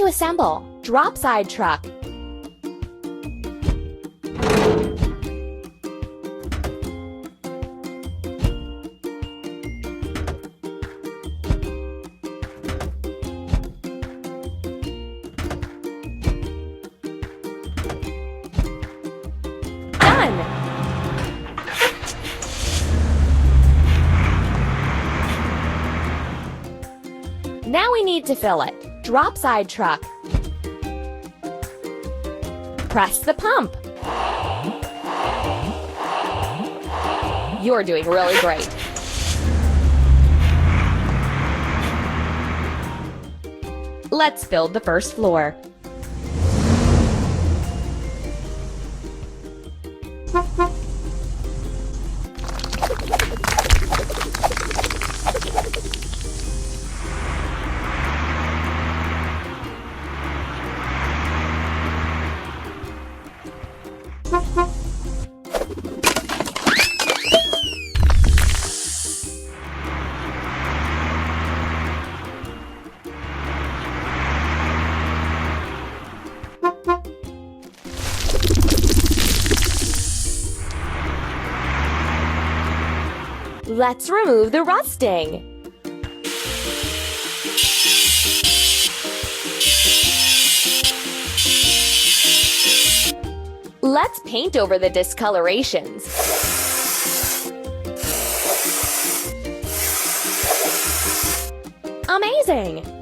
To assemble, Dropside truck. Done! Now we need to fill it. Dropside truck. Press the pump. You're doing really great. Let's build the first floor. Let's remove the rusting. Let's paint over the discolorations. Amazing!